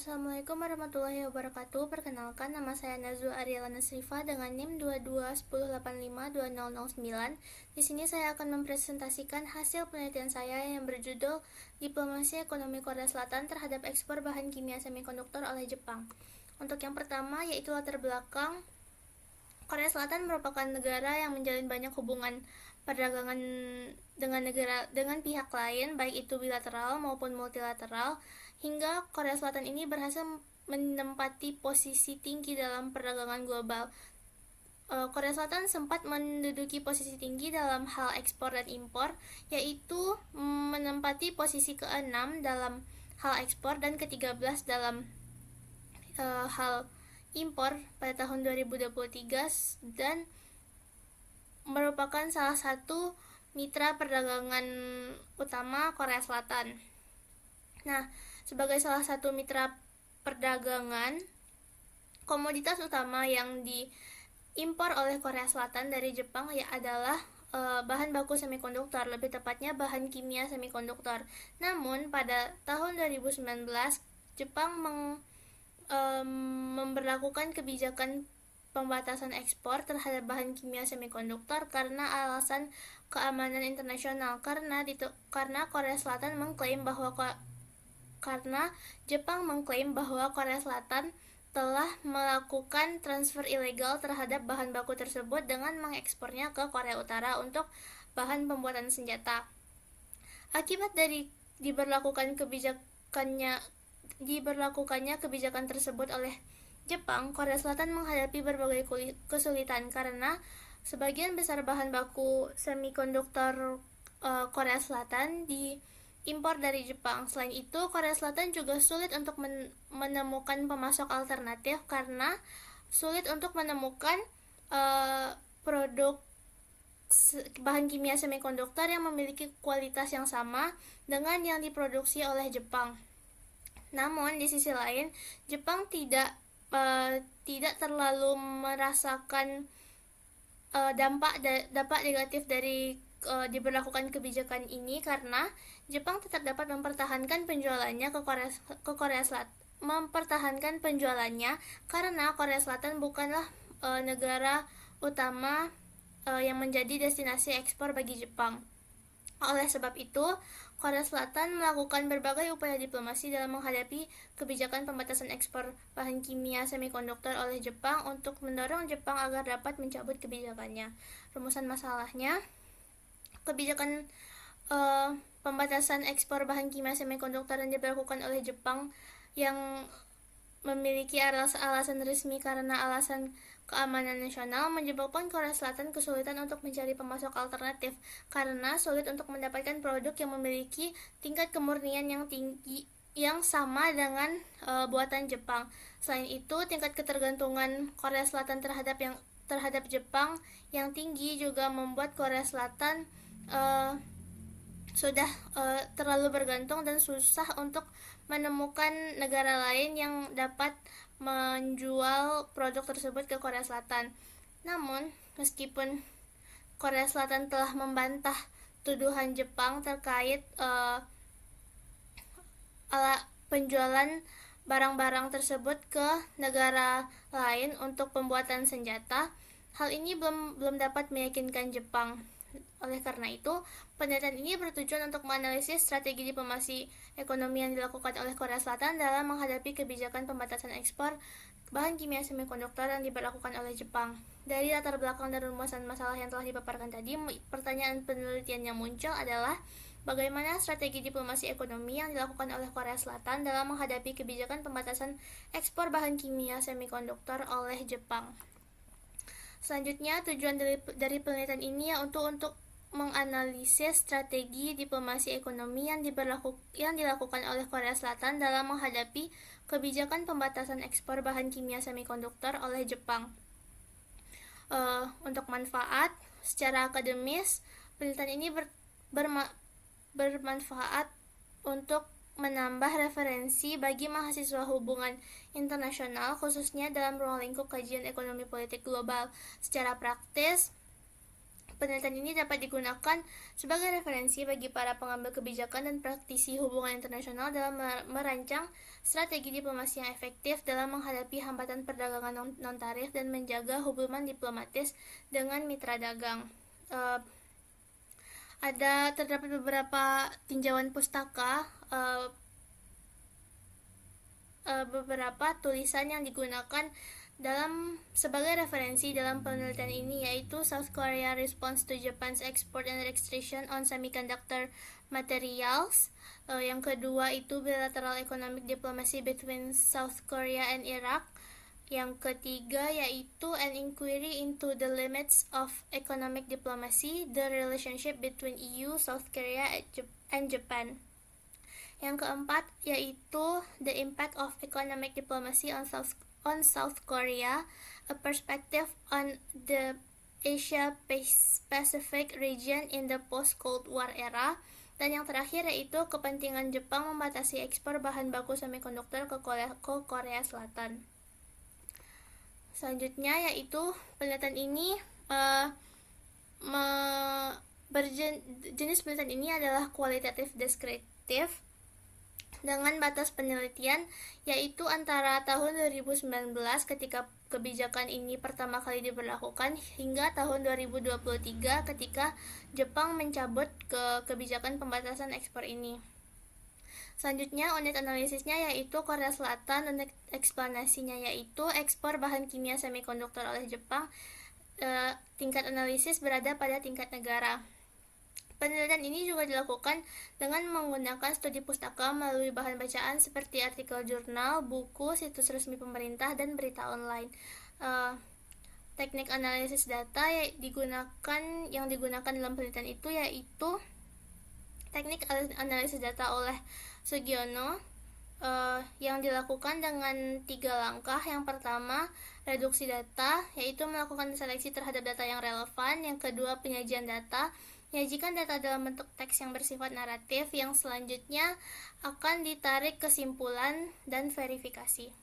Assalamualaikum warahmatullahi wabarakatuh. Perkenalkan, nama saya Nazwa Ariela Nasrifa dengan NIM 2210852009. Di sini saya akan mempresentasikan hasil penelitian saya yang berjudul Diplomasi Ekonomi Korea Selatan terhadap ekspor bahan kimia semikonduktor oleh Jepang. Untuk yang pertama yaitu latar belakang. Korea Selatan merupakan negara yang menjalin banyak hubungan perdagangan dengan pihak lain, baik itu bilateral maupun multilateral, hingga Korea Selatan ini berhasil menempati posisi tinggi dalam perdagangan global. Korea Selatan sempat menduduki posisi tinggi dalam hal ekspor dan impor, yaitu menempati posisi ke-6 dalam hal ekspor dan ke-13 dalam hal impor pada tahun 2023 dan merupakan salah satu mitra perdagangan utama Korea Selatan. Nah, sebagai salah satu mitra perdagangan, komoditas utama yang diimpor oleh Korea Selatan dari Jepang adalah bahan baku semikonduktor, lebih tepatnya bahan kimia semikonduktor. Namun pada tahun 2019 Jepang memberlakukan kebijakan pembatasan ekspor terhadap bahan kimia semikonduktor karena alasan keamanan internasional, karena Korea Selatan mengklaim bahwa Jepang mengklaim bahwa Korea Selatan telah melakukan transfer ilegal terhadap bahan baku tersebut dengan mengekspornya ke Korea Utara untuk bahan pembuatan senjata. Akibat dari diberlakukannya kebijakan tersebut oleh Jepang, Korea Selatan menghadapi berbagai kesulitan karena sebagian besar bahan baku semikonduktor Korea Selatan diimpor dari Jepang. Selain itu, Korea Selatan juga sulit untuk menemukan pemasok alternatif karena sulit untuk menemukan produk bahan kimia semikonduktor yang memiliki kualitas yang sama dengan yang diproduksi oleh Jepang. Namun di sisi lain, Jepang tidak terlalu merasakan dampak negatif dari diberlakukan kebijakan ini karena Jepang tetap dapat mempertahankan penjualannya ke Korea Selatan. Karena Korea Selatan bukanlah negara utama yang menjadi destinasi ekspor bagi Jepang. Oleh sebab itu, Korea Selatan melakukan berbagai upaya diplomasi dalam menghadapi kebijakan pembatasan ekspor bahan kimia semikonduktor oleh Jepang untuk mendorong Jepang agar dapat mencabut kebijakannya. Rumusan masalahnya, kebijakan pembatasan ekspor bahan kimia semikonduktor yang diberlakukan oleh Jepang yang memiliki alasan resmi karena alasan keamanan nasional menyebabkan Korea Selatan kesulitan untuk mencari pemasok alternatif karena sulit untuk mendapatkan produk yang memiliki tingkat kemurnian yang tinggi yang sama dengan buatan Jepang. Selain itu, tingkat ketergantungan Korea Selatan terhadap Jepang yang tinggi juga membuat Korea Selatan sudah terlalu bergantung dan susah untuk menemukan negara lain yang dapat menjual produk tersebut ke Korea Selatan. Namun, meskipun Korea Selatan telah membantah tuduhan Jepang terkait penjualan barang-barang tersebut ke negara lain untuk pembuatan senjata, hal ini belum dapat meyakinkan Jepang. Oleh karena itu, penelitian ini bertujuan untuk menganalisis strategi diplomasi ekonomi yang dilakukan oleh Korea Selatan dalam menghadapi kebijakan pembatasan ekspor bahan kimia semikonduktor yang diberlakukan oleh Jepang. Dari latar belakang dan rumusan masalah yang telah dipaparkan tadi, pertanyaan penelitian yang muncul adalah bagaimana strategi diplomasi ekonomi yang dilakukan oleh Korea Selatan dalam menghadapi kebijakan pembatasan ekspor bahan kimia semikonduktor oleh Jepang. Selanjutnya, tujuan dari penelitian ini untuk menganalisis strategi diplomasi ekonomi yang dilakukan oleh Korea Selatan dalam menghadapi kebijakan pembatasan ekspor bahan kimia semikonduktor oleh Jepang. Untuk manfaat, secara akademis, penelitian ini bermanfaat untuk menambah referensi bagi mahasiswa hubungan internasional, khususnya dalam ruang lingkup kajian ekonomi politik global. Secara praktis, Penelitian ini dapat digunakan sebagai referensi bagi para pengambil kebijakan dan praktisi hubungan internasional dalam merancang strategi diplomasi yang efektif dalam menghadapi hambatan perdagangan non-tarif dan menjaga hubungan diplomatis dengan mitra dagang. Terdapat beberapa tinjauan pustaka, beberapa tulisan yang digunakan sebagai referensi dalam penelitian ini, yaitu South Korea Response to Japan's Export and Restriction on Semiconductor Materials. Yang kedua itu Bilateral Economic Diplomacy between South Korea and Iraq. Yang ketiga yaitu An Inquiry into the Limits of Economic Diplomacy, the Relationship between EU, South Korea, and Japan. Yang keempat yaitu The Impact of Economic Diplomacy on South Korea, a perspective on the Asia-Pacific region in the post-Cold War era. Dan yang terakhir yaitu kepentingan Jepang membatasi ekspor bahan baku semikonduktor ke Korea Selatan. Selanjutnya yaitu penelitian ini jenis penelitian ini adalah kualitatif deskriptif dengan batas penelitian yaitu antara tahun 2019 ketika kebijakan ini pertama kali diberlakukan hingga tahun 2023 ketika Jepang mencabut kebijakan pembatasan ekspor ini. Selanjutnya unit analisisnya yaitu Korea Selatan, unit eksplanasinya yaitu ekspor bahan kimia semikonduktor oleh Jepang. Tingkat analisis berada pada tingkat negara. Penelitian ini juga dilakukan dengan menggunakan studi pustaka melalui bahan bacaan seperti artikel jurnal, buku, situs resmi pemerintah, dan berita online. Teknik analisis data yang digunakan dalam penelitian itu yaitu teknik analisis data oleh Sugiono, yang dilakukan dengan 3 langkah. Yang pertama, reduksi data, yaitu melakukan seleksi terhadap data yang relevan. Yang kedua, penyajian data, menyajikan data dalam bentuk teks yang bersifat naratif. Yang selanjutnya akan ditarik kesimpulan dan verifikasi.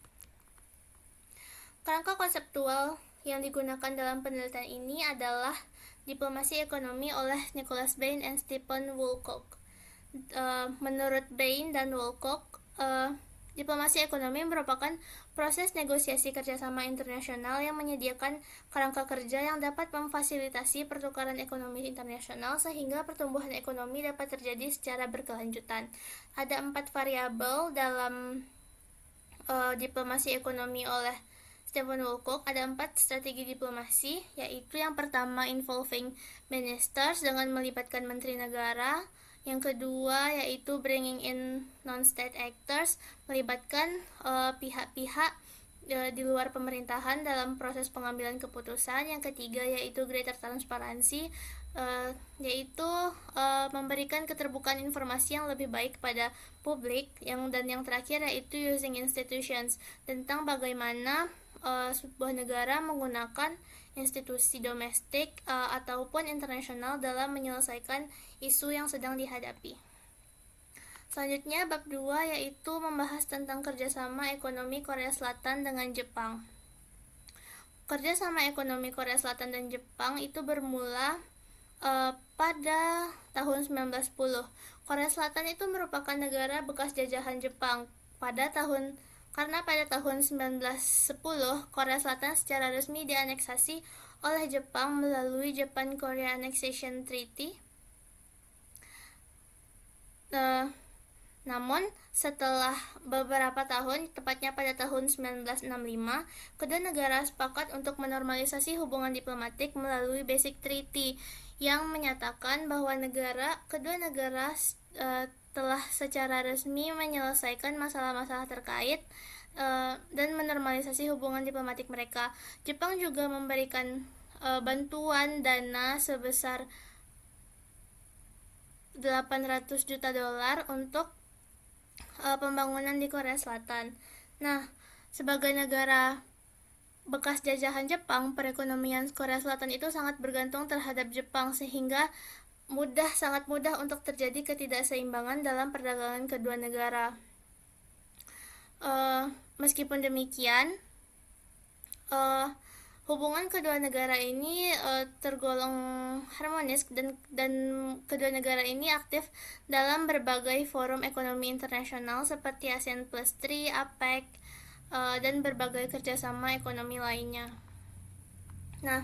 Kerangka konseptual yang digunakan dalam penelitian ini adalah diplomasi ekonomi oleh Nicholas Bain dan Stephen Woolcock. Menurut Bain dan Woolcock, diplomasi ekonomi merupakan proses negosiasi kerjasama internasional yang menyediakan kerangka kerja yang dapat memfasilitasi pertukaran ekonomi internasional sehingga pertumbuhan ekonomi dapat terjadi secara berkelanjutan. Ada 4 variabel dalam diplomasi ekonomi oleh Stephen Woolcock. Ada 4 strategi diplomasi, yaitu yang pertama involving ministers dengan melibatkan menteri negara. Yang kedua yaitu bringing in non-state actors, melibatkan pihak-pihak di luar pemerintahan dalam proses pengambilan keputusan. Yang ketiga yaitu greater transparency, yaitu memberikan keterbukaan informasi yang lebih baik kepada publik. Dan yang terakhir yaitu using institutions, tentang bagaimana sebuah negara menggunakan institusi domestik ataupun internasional dalam menyelesaikan isu yang sedang dihadapi. Selanjutnya bab 2 yaitu membahas tentang kerjasama ekonomi Korea Selatan dengan Jepang. Kerjasama ekonomi Korea Selatan dan Jepang itu bermula pada tahun 1910. Korea Selatan itu merupakan negara bekas jajahan Jepang. Karena pada tahun 1910, Korea Selatan secara resmi dianeksasi oleh Jepang melalui Japan-Korea Annexation Treaty. Namun, setelah beberapa tahun, tepatnya pada tahun 1965, kedua negara sepakat untuk menormalisasi hubungan diplomatik melalui Basic Treaty yang menyatakan bahwa kedua negara telah secara resmi menyelesaikan masalah-masalah terkait dan menormalisasi hubungan diplomatik mereka. Jepang juga memberikan bantuan dana sebesar $800 juta untuk pembangunan di Korea Selatan. Nah, sebagai negara bekas jajahan Jepang, perekonomian Korea Selatan itu sangat bergantung terhadap Jepang sehingga sangat mudah untuk terjadi ketidakseimbangan dalam perdagangan kedua negara. Meskipun demikian, Hubungan kedua negara ini tergolong harmonis dan kedua negara ini aktif dalam berbagai forum ekonomi internasional seperti ASEAN Plus 3, APEC, dan berbagai kerjasama ekonomi lainnya. Nah,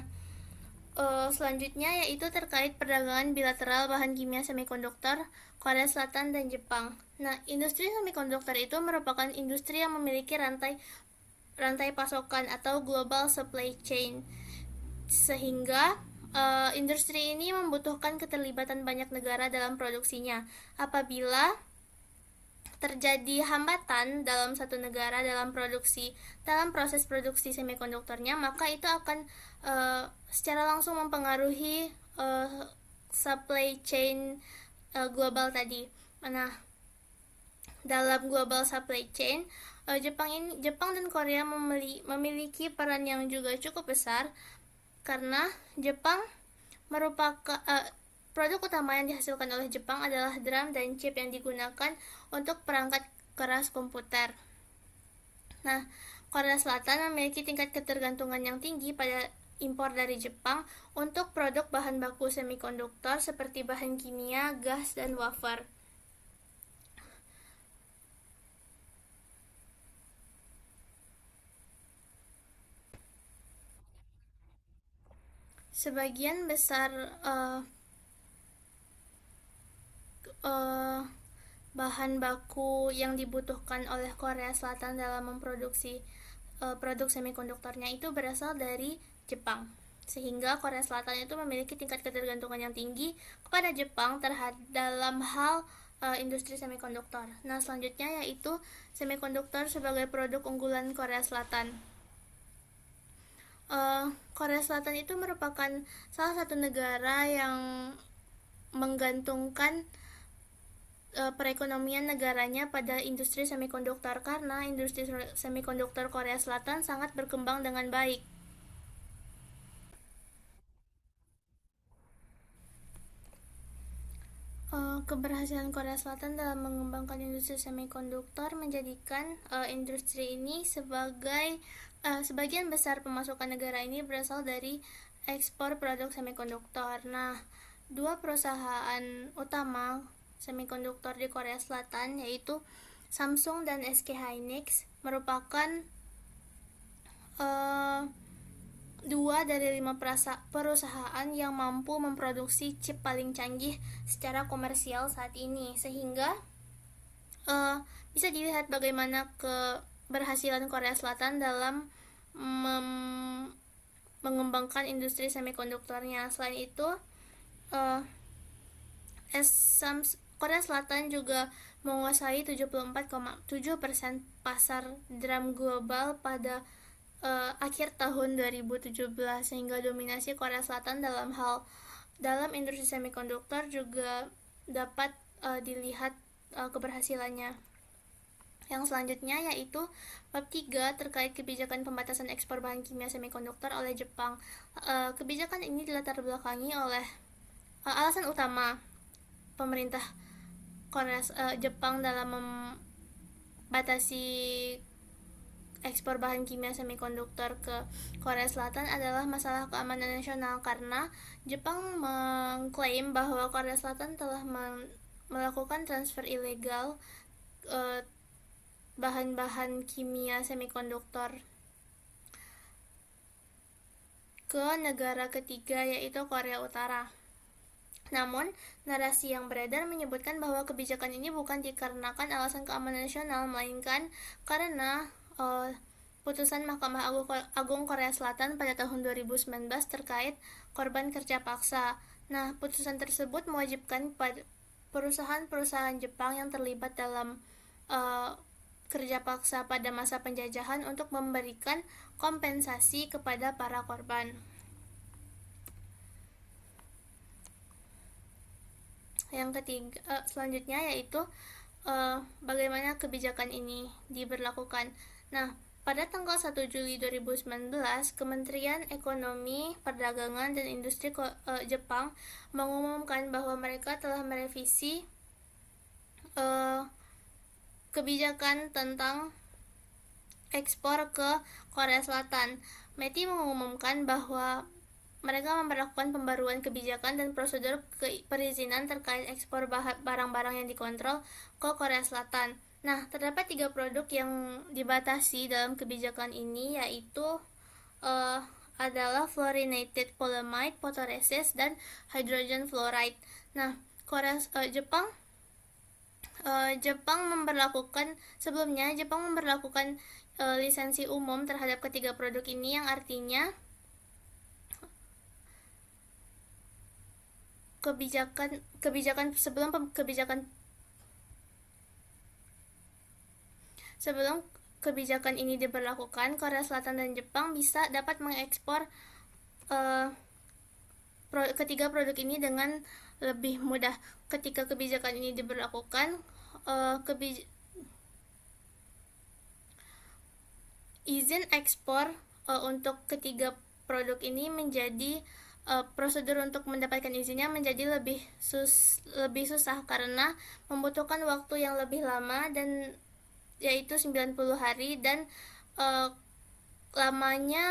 selanjutnya yaitu terkait perdagangan bilateral bahan kimia semikonduktor Korea Selatan dan Jepang. Nah, industri semikonduktor itu merupakan industri yang memiliki rantai pasokan atau global supply chain, sehingga industri ini membutuhkan keterlibatan banyak negara dalam produksinya. Apabila terjadi hambatan dalam satu negara dalam proses produksi semikonduktornya, maka itu akan secara langsung mempengaruhi supply chain global tadi. Nah, dalam global supply chain, Jepang dan Korea memiliki peran yang juga cukup besar karena Jepang merupakan produk utama yang dihasilkan oleh Jepang adalah DRAM dan chip yang digunakan untuk perangkat keras komputer. Nah, Korea Selatan memiliki tingkat ketergantungan yang tinggi pada impor dari Jepang untuk produk bahan baku semikonduktor seperti bahan kimia, gas, dan wafer. Sebagian besar bahan baku yang dibutuhkan oleh Korea Selatan dalam memproduksi produk semikonduktornya itu berasal dari Jepang, sehingga Korea Selatan itu memiliki tingkat ketergantungan yang tinggi kepada Jepang dalam hal industri semikonduktor. Nah, selanjutnya yaitu semikonduktor sebagai produk unggulan Korea Selatan. Korea Selatan itu merupakan salah satu negara yang menggantungkan perekonomian negaranya pada industri semikonduktor karena industri semikonduktor Korea Selatan sangat berkembang dengan baik. Keberhasilan Korea Selatan dalam mengembangkan industri semikonduktor menjadikan industri ini sebagian besar pemasukan negara ini berasal dari ekspor produk semikonduktor. Nah, dua perusahaan utama semikonduktor di Korea Selatan yaitu Samsung dan SK Hynix merupakan dua dari 5 perusahaan yang mampu memproduksi chip paling canggih secara komersial saat ini, sehingga bisa dilihat bagaimana keberhasilan Korea Selatan dalam mengembangkan industri semikonduktornya. Selain itu, Korea Selatan juga menguasai 74,7% pasar DRAM global pada akhir tahun 2017, sehingga dominasi Korea Selatan dalam industri semikonduktor juga dapat dilihat keberhasilannya. Yang selanjutnya yaitu bab 3 terkait kebijakan pembatasan ekspor bahan kimia semikonduktor oleh Jepang. Kebijakan ini dilatar belakangi oleh alasan utama pemerintah Jepang dalam membatasi ekspor bahan kimia semikonduktor ke Korea Selatan adalah masalah keamanan nasional, karena Jepang mengklaim bahwa Korea Selatan telah melakukan transfer ilegal bahan-bahan kimia semikonduktor ke negara ketiga yaitu Korea Utara. Namun, narasi yang beredar menyebutkan bahwa kebijakan ini bukan dikarenakan alasan keamanan nasional, melainkan karena putusan Mahkamah Agung Korea Selatan pada tahun 2019 terkait korban kerja paksa. Nah, putusan tersebut mewajibkan perusahaan-perusahaan Jepang yang terlibat dalam kerja paksa pada masa penjajahan untuk memberikan kompensasi kepada para korban. Yang ketiga, selanjutnya yaitu bagaimana kebijakan ini diberlakukan. Nah, pada tanggal 1 Juli 2019, Kementerian Ekonomi, Perdagangan, dan Industri Jepang mengumumkan bahwa mereka telah merevisi kebijakan tentang ekspor ke Korea Selatan. METI mengumumkan bahwa mereka memperlakukan pembaruan kebijakan dan prosedur perizinan terkait ekspor barang-barang yang dikontrol ke Korea Selatan. Nah, terdapat 3 produk yang dibatasi dalam kebijakan ini, yaitu adalah fluorinated polyamide, photoresist, dan hydrogen fluoride. Nah, Jepang memperlakukan lisensi umum terhadap ketiga produk ini, yang artinya sebelum kebijakan ini diberlakukan, Korea Selatan dan Jepang dapat mengekspor ketiga produk ini dengan lebih mudah. Ketika kebijakan ini diberlakukan, izin ekspor untuk ketiga produk ini menjadi prosedur untuk mendapatkan izinnya menjadi lebih susah karena membutuhkan waktu yang lebih lama, dan yaitu 90 hari, dan lamanya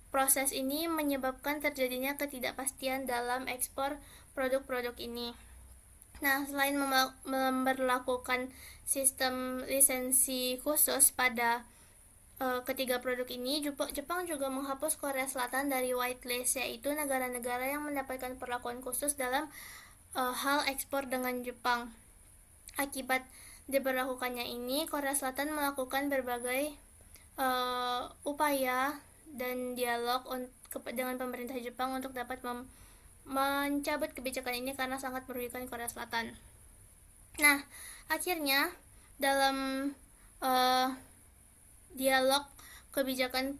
proses ini menyebabkan terjadinya ketidakpastian dalam ekspor produk-produk ini. Nah, selain memperlakukan sistem lisensi khusus pada ketiga produk ini, Jepang juga menghapus Korea Selatan dari whitelist, yaitu negara-negara yang mendapatkan perlakuan khusus dalam hal ekspor dengan Jepang. Akibat diberlakukannya ini, Korea Selatan melakukan berbagai upaya dan dialog dengan pemerintah Jepang untuk dapat mencabut kebijakan ini karena sangat merugikan Korea Selatan. Nah, akhirnya dalam dialog kebijakan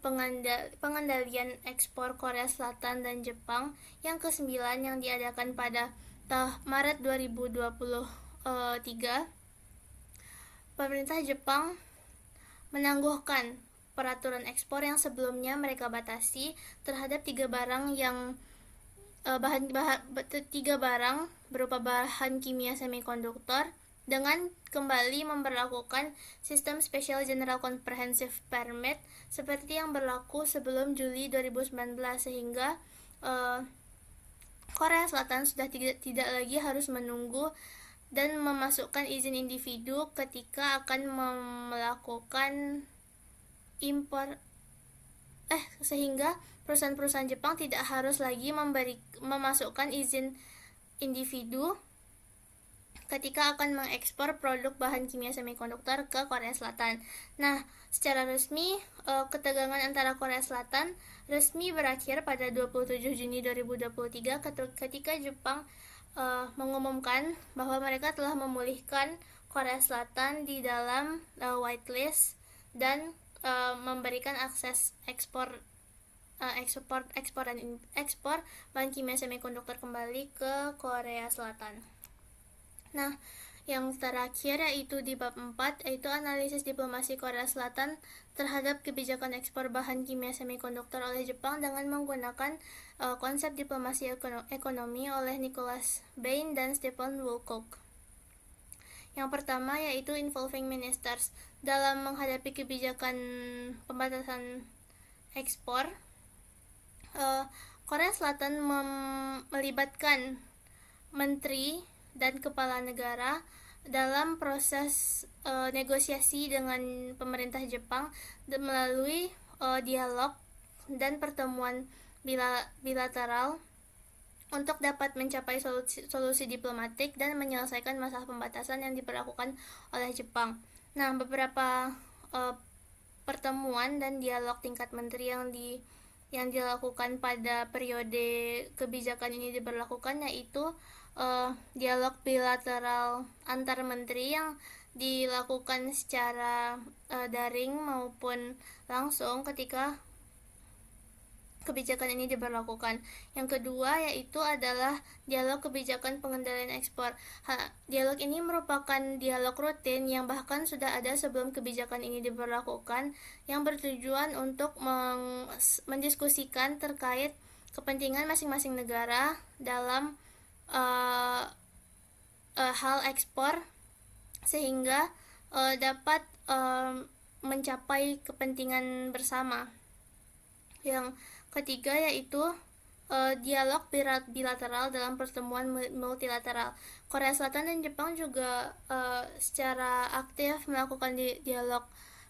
pengendalian ekspor Korea Selatan dan Jepang yang ke-9 yang diadakan pada Maret 2023, pemerintah Jepang menangguhkan peraturan ekspor yang sebelumnya mereka batasi terhadap tiga barang berupa bahan kimia semikonduktor, dengan kembali memberlakukan sistem Special General Comprehensive Permit seperti yang berlaku sebelum Juli 2019, sehingga Korea Selatan sudah tidak lagi harus menunggu dan memasukkan izin individu ketika akan melakukan impor, sehingga perusahaan-perusahaan Jepang tidak harus lagi memasukkan izin individu ketika akan mengekspor produk bahan kimia semikonduktor ke Korea Selatan. Nah, secara resmi, ketegangan antara Korea Selatan resmi berakhir pada 27 Juni 2023 ketika Jepang mengumumkan bahwa mereka telah memulihkan Korea Selatan di dalam whitelist dan memberikan akses ekspor bahan kimia semikonduktor kembali ke Korea Selatan. Nah, yang terakhir yaitu di bab 4, yaitu analisis diplomasi Korea Selatan terhadap kebijakan ekspor bahan kimia semikonduktor oleh Jepang dengan menggunakan konsep diplomasi ekonomi oleh Nicholas Bain dan Stephen Woolcock. Yang pertama yaitu involving ministers. Dalam menghadapi kebijakan pembatasan ekspor, Korea Selatan melibatkan menteri dan kepala negara dalam proses negosiasi dengan pemerintah Jepang melalui dialog dan pertemuan bilateral untuk dapat mencapai solusi diplomatik dan menyelesaikan masalah pembatasan yang diberlakukan oleh Jepang. Nah, beberapa pertemuan dan dialog tingkat menteri yang dilakukan pada periode kebijakan ini diberlakukan yaitu dialog bilateral antar menteri yang dilakukan secara daring maupun langsung ketika kebijakan ini diberlakukan. Yang kedua yaitu adalah dialog kebijakan pengendalian ekspor. Dialog ini merupakan dialog rutin yang bahkan sudah ada sebelum kebijakan ini diberlakukan, yang bertujuan untuk mendiskusikan terkait kepentingan masing-masing negara dalam hal ekspor sehingga dapat mencapai kepentingan bersama. Yang ketiga yaitu dialog bilateral dalam pertemuan multilateral. Korea Selatan dan Jepang juga secara aktif melakukan dialog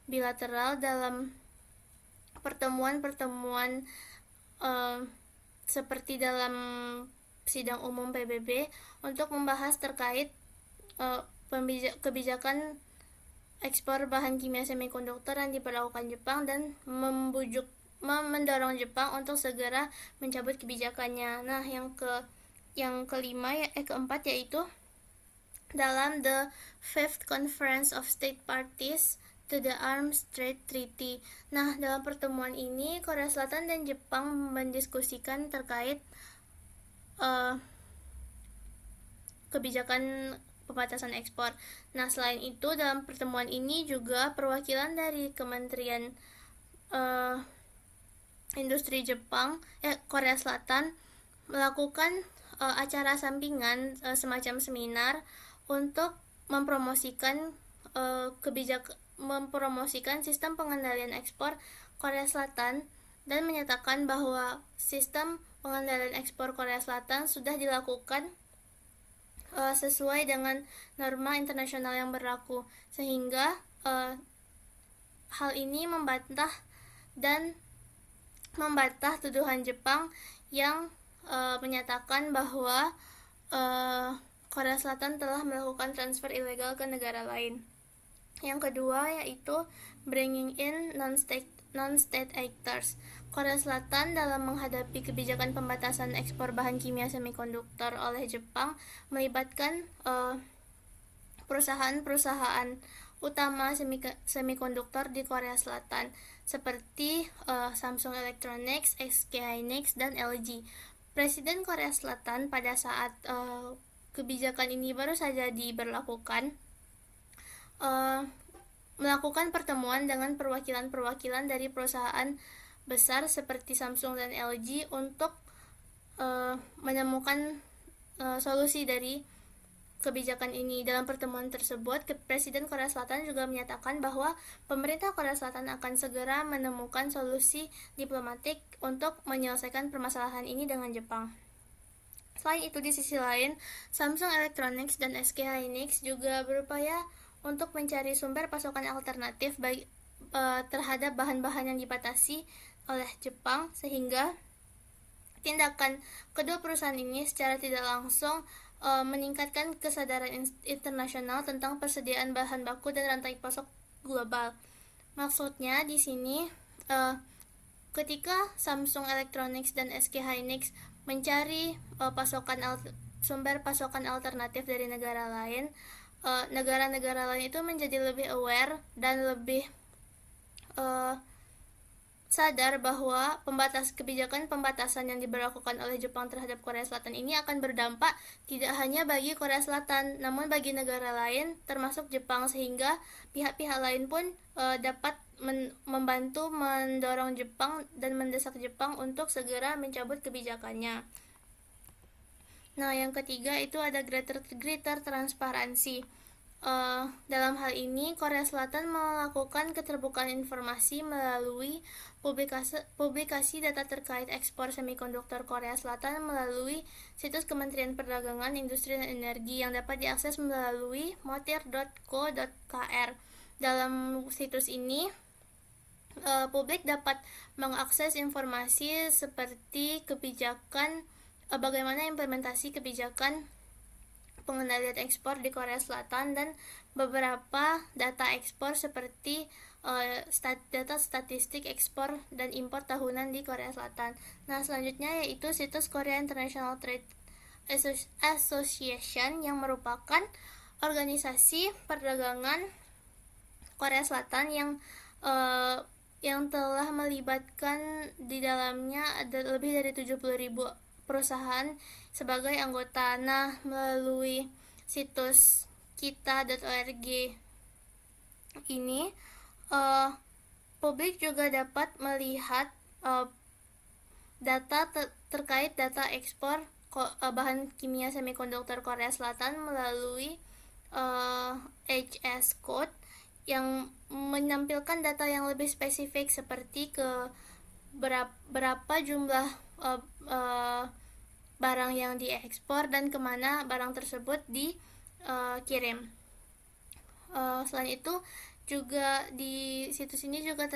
bilateral dalam pertemuan-pertemuan seperti dalam sidang umum PBB untuk membahas terkait kebijakan ekspor bahan kimia semikonduktor yang diberlakukan Jepang dan mendorong Jepang untuk segera mencabut kebijakannya. Nah, keempat yaitu dalam the Fifth Conference of State Parties to the Arms Trade Treaty. Nah, dalam pertemuan ini Korea Selatan dan Jepang mendiskusikan terkait kebijakan pembatasan ekspor. Nah, selain itu dalam pertemuan ini juga perwakilan dari Kementerian Industri Korea Selatan melakukan acara sampingan semacam seminar untuk mempromosikan sistem pengendalian ekspor Korea Selatan dan menyatakan bahwa sistem pengendalian ekspor Korea Selatan sudah dilakukan sesuai dengan norma internasional yang berlaku, sehingga hal ini membantah tuduhan Jepang yang menyatakan bahwa Korea Selatan telah melakukan transfer ilegal ke negara lain. Yang kedua yaitu bringing in non-state actors. Korea Selatan dalam menghadapi kebijakan pembatasan ekspor bahan kimia semikonduktor oleh Jepang melibatkan perusahaan-perusahaan utama semikonduktor di Korea Selatan seperti Samsung Electronics, SK Hynix, dan LG. Presiden Korea Selatan pada saat kebijakan ini baru saja diberlakukan melakukan pertemuan dengan perwakilan dari perusahaan besar seperti Samsung dan LG untuk menemukan solusi dari kebijakan ini. Dalam pertemuan tersebut, Presiden Korea Selatan juga menyatakan bahwa pemerintah Korea Selatan akan segera menemukan solusi diplomatik untuk menyelesaikan permasalahan ini dengan Jepang. Selain itu, di sisi lain, Samsung Electronics dan SK Hynix juga berupaya untuk mencari sumber pasokan alternatif terhadap bahan-bahan yang dibatasi oleh Jepang, sehingga tindakan kedua perusahaan ini secara tidak langsung meningkatkan kesadaran internasional tentang persediaan bahan baku dan rantai pasok global. Maksudnya di sini ketika Samsung Electronics dan SK Hynix mencari sumber pasokan alternatif dari negara lain, negara-negara lain itu menjadi lebih aware dan lebih sadar bahwa kebijakan pembatasan yang diberlakukan oleh Jepang terhadap Korea Selatan ini akan berdampak tidak hanya bagi Korea Selatan, namun bagi negara lain termasuk Jepang, sehingga pihak-pihak lain pun dapat membantu mendorong Jepang dan mendesak Jepang untuk segera mencabut kebijakannya. Nah, yang ketiga itu ada greater transparansi. Dalam hal ini, Korea Selatan melakukan keterbukaan informasi melalui publikasi data terkait ekspor semikonduktor Korea Selatan melalui situs Kementerian Perdagangan, Industri dan Energi yang dapat diakses melalui motir.co.kr. Dalam situs ini, publik dapat mengakses informasi seperti bagaimana implementasi kebijakan pengendalian ekspor di Korea Selatan dan beberapa data ekspor seperti data statistik ekspor dan impor tahunan di Korea Selatan. Nah, selanjutnya yaitu situs Korea International Trade Association yang merupakan organisasi perdagangan Korea Selatan yang telah melibatkan di dalamnya ada lebih dari 70.000 perusahaan sebagai anggota. Nah, melalui situs kita.org ini publik juga dapat melihat data terkait data ekspor bahan kimia semikonduktor Korea Selatan melalui HS Code yang menampilkan data yang lebih spesifik seperti berapa jumlah barang yang diekspor dan kemana barang tersebut dikirim. Selain itu juga di situs ini juga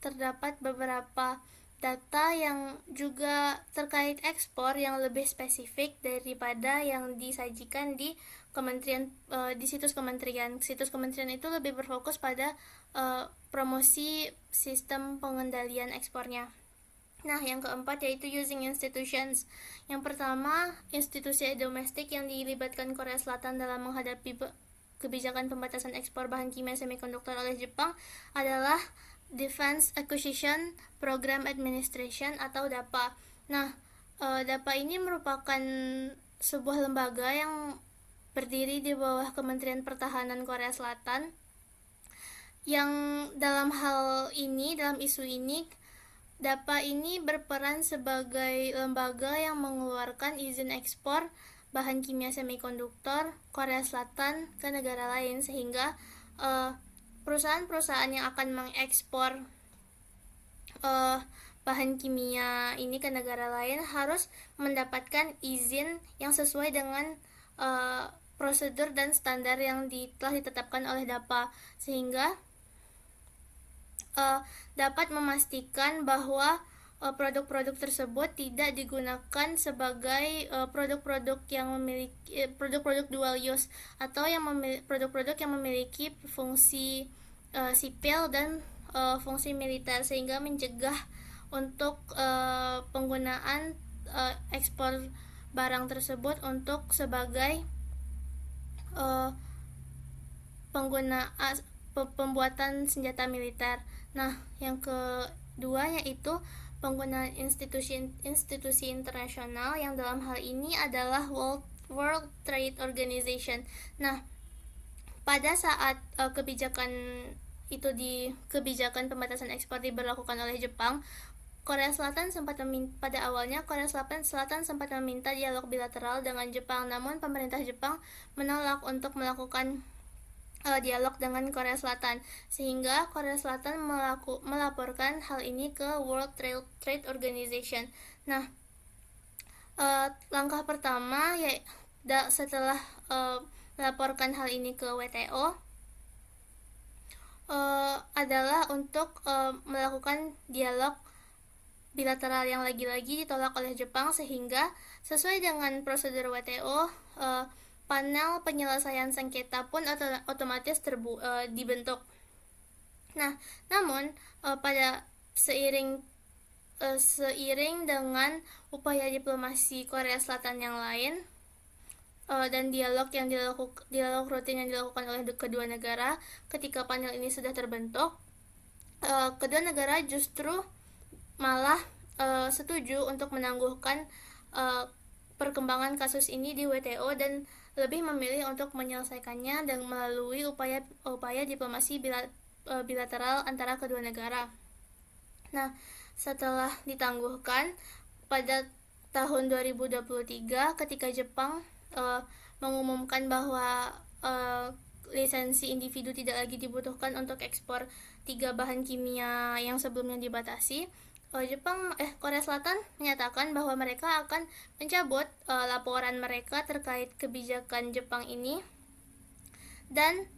terdapat beberapa data yang juga terkait ekspor yang lebih spesifik daripada yang disajikan di kementerian, di situs kementerian. Situs kementerian itu lebih berfokus pada promosi sistem pengendalian ekspornya. Nah, yang keempat yaitu using institutions. Yang pertama, institusi domestik yang dilibatkan Korea Selatan dalam menghadapi kebijakan pembatasan ekspor bahan kimia semikonduktor oleh Jepang adalah Defense Acquisition Program Administration atau DAPA. Nah, DAPA ini merupakan sebuah lembaga yang berdiri di bawah Kementerian Pertahanan Korea Selatan, yang dalam isu ini, DAPA ini berperan sebagai lembaga yang mengeluarkan izin ekspor bahan kimia semikonduktor Korea Selatan ke negara lain, sehingga perusahaan-perusahaan yang akan mengekspor bahan kimia ini ke negara lain harus mendapatkan izin yang sesuai dengan prosedur dan standar yang telah ditetapkan oleh DAPA, sehingga dapat memastikan bahwa produk-produk tersebut tidak digunakan sebagai produk-produk yang memiliki produk-produk dual use atau produk-produk yang memiliki fungsi sipil dan fungsi militer, sehingga mencegah untuk penggunaan ekspor barang tersebut untuk sebagai pembuatan senjata militer. Nah, yang kedua yaitu penggunaan institusi internasional yang dalam hal ini adalah World Trade Organization. Nah, pada saat kebijakan pembatasan ekspor diberlakukan oleh Jepang, Korea Selatan sempat meminta dialog bilateral dengan Jepang, namun pemerintah Jepang menolak untuk melakukan dialog dengan Korea Selatan, sehingga Korea Selatan melaporkan hal ini ke World Trade Organization. Nah, langkah pertama setelah melaporkan hal ini ke WTO adalah untuk melakukan dialog bilateral yang lagi-lagi ditolak oleh Jepang, sehingga sesuai dengan prosedur WTO, panel penyelesaian sengketa pun otomatis dibentuk. Nah, namun pada seiring dengan upaya diplomasi Korea Selatan yang lain dan dialog rutin yang dilakukan oleh kedua negara, ketika panel ini sudah terbentuk, kedua negara justru malah setuju untuk menangguhkan perkembangan kasus ini di WTO dan lebih memilih untuk menyelesaikannya dan melalui upaya diplomasi bilateral antara kedua negara. Nah, setelah ditangguhkan pada tahun 2023, ketika Jepang mengumumkan bahwa lisensi individu tidak lagi dibutuhkan untuk ekspor 3 bahan kimia yang sebelumnya dibatasi, Korea Selatan menyatakan bahwa mereka akan mencabut laporan mereka terkait kebijakan Jepang ini dan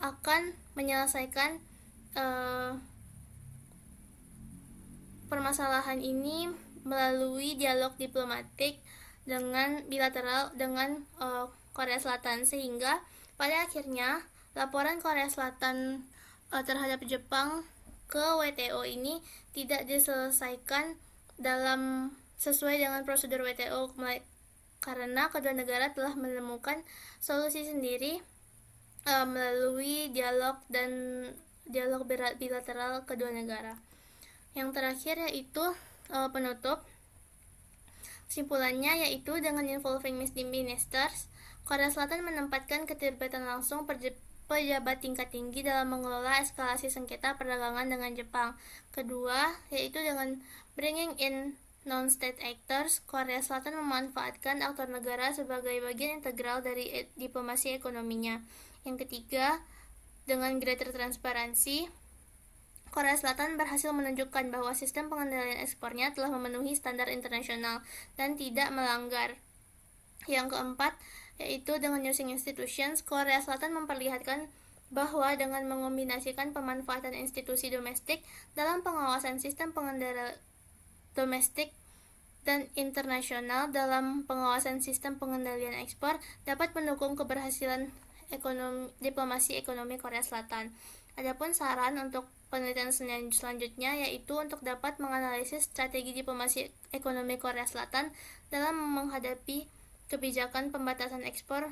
akan menyelesaikan permasalahan ini melalui dialog diplomatik bilateral dengan Korea Selatan, sehingga pada akhirnya laporan Korea Selatan terhadap Jepang ke WTO ini tidak diselesaikan sesuai dengan prosedur WTO, karena kedua negara telah menemukan solusi sendiri melalui dialog bilateral kedua negara. Yang terakhir yaitu penutup. Kesimpulannya yaitu dengan involving ministers, Korea Selatan menempatkan keterlibatan langsung pejabat tingkat tinggi dalam mengelola eskalasi sengketa perdagangan dengan Jepang. Kedua, yaitu dengan bringing in non-state actors, Korea Selatan memanfaatkan aktor negara sebagai bagian integral dari diplomasi ekonominya. Yang ketiga, dengan greater transparency, Korea Selatan berhasil menunjukkan bahwa sistem pengendalian ekspornya telah memenuhi standar internasional dan tidak melanggar. Yang keempat, yaitu dengan using institutions, Korea Selatan memperlihatkan bahwa dengan mengombinasikan pemanfaatan institusi domestik dalam pengawasan sistem pengendalian domestik dan internasional dalam pengawasan sistem pengendalian ekspor dapat mendukung keberhasilan diplomasi ekonomi Korea Selatan. Adapun saran untuk penelitian selanjutnya yaitu untuk dapat menganalisis strategi diplomasi ekonomi Korea Selatan dalam menghadapi kebijakan pembatasan ekspor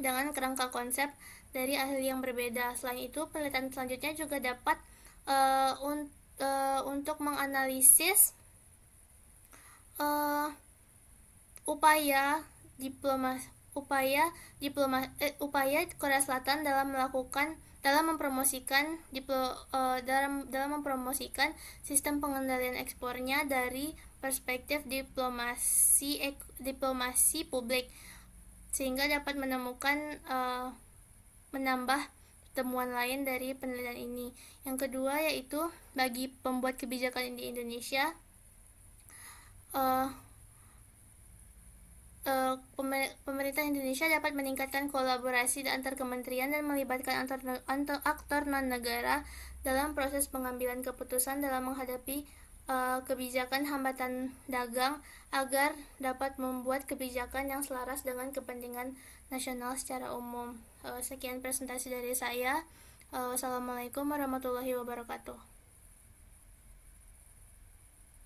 dengan kerangka konsep dari ahli yang berbeda. Selain itu, penelitian selanjutnya juga dapat untuk menganalisis upaya Korea Selatan dalam mempromosikan sistem pengendalian ekspornya dari perspektif diplomasi publik, sehingga dapat menambah temuan lain dari penelitian ini. Yang kedua yaitu bagi pembuat kebijakan di Indonesia, pemerintah Indonesia dapat meningkatkan kolaborasi antar kementerian dan melibatkan aktor non-negara dalam proses pengambilan keputusan dalam menghadapi kebijakan hambatan dagang agar dapat membuat kebijakan yang selaras dengan kepentingan nasional secara umum. Sekian presentasi dari saya. Wassalamualaikum warahmatullahi wabarakatuh.